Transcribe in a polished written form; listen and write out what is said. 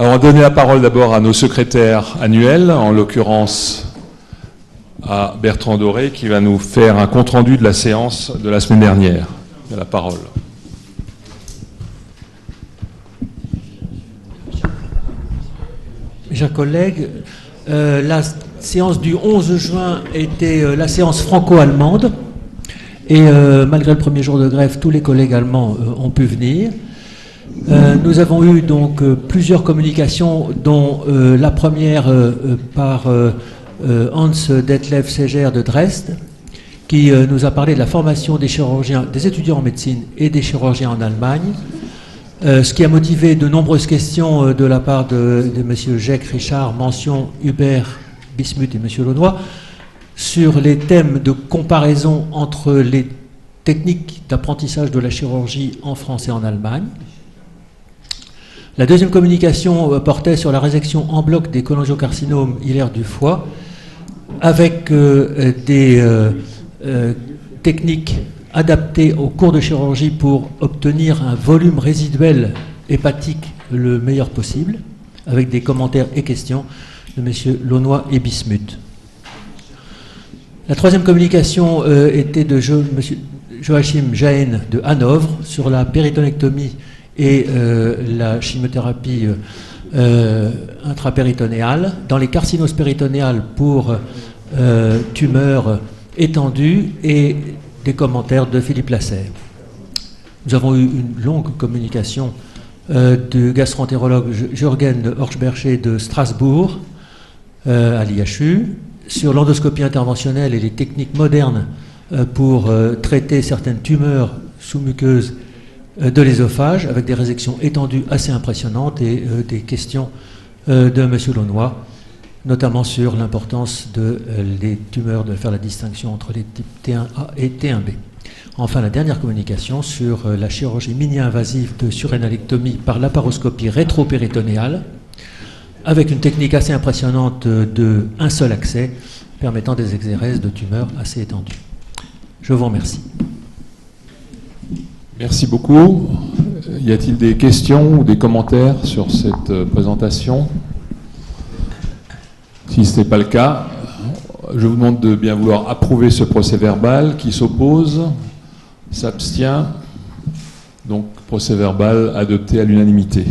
Alors, on va donner la parole d'abord à nos secrétaires annuels, en l'occurrence à Bertrand Doré, qui va nous faire un compte-rendu de la séance de la semaine dernière. Il a la parole. Mes chers collègues, la séance du 11 juin était la séance franco-allemande. Et malgré le premier jour de grève, tous les collègues allemands ont pu venir. Nous avons eu donc plusieurs communications, dont la première par Hans Detlef Seger de Dresde, qui nous a parlé de la formation des chirurgiens, des étudiants en médecine et des chirurgiens en Allemagne, ce qui a motivé de nombreuses questions de la part de M. Jacques Richard, mention Hubert Bismuth et M. Launois, sur les thèmes de comparaison entre les techniques d'apprentissage de la chirurgie en France et en Allemagne. La deuxième communication portait sur la résection en bloc des cholangiocarcinomes hilaires du foie, avec des techniques adaptées aux cours de chirurgie pour obtenir un volume résiduel hépatique le meilleur possible, avec des commentaires et questions de M. Launois et Bismuth. La troisième communication était de M. Joachim Jahen de Hanovre sur la péritonectomie et la chimiothérapie intrapéritonéale dans les carcinoses péritonéales pour tumeurs étendues et des commentaires de Philippe Lasserre. Nous avons eu une longue communication du gastro-entérologue Jürgen Horschbercher de Strasbourg à l'IHU sur l'endoscopie interventionnelle et les techniques modernes pour traiter certaines tumeurs sous-muqueuses de l'ésophage, avec des résections étendues assez impressionnantes et des questions de M. Launois, notamment sur l'importance des tumeurs, de faire la distinction entre les types T1A et T1B. Enfin, la dernière communication sur la chirurgie mini-invasive de surrénalectomie par laparoscopie rétropéritonéale, avec une technique assez impressionnante de un seul accès, permettant des exérèses de tumeurs assez étendues. Je vous remercie. Merci beaucoup. Y a-t-il des questions ou des commentaires sur cette présentation? Si ce n'est pas le cas, je vous demande de bien vouloir approuver ce procès-verbal. Qui s'oppose? S'abstient? Donc, procès-verbal adopté à l'unanimité.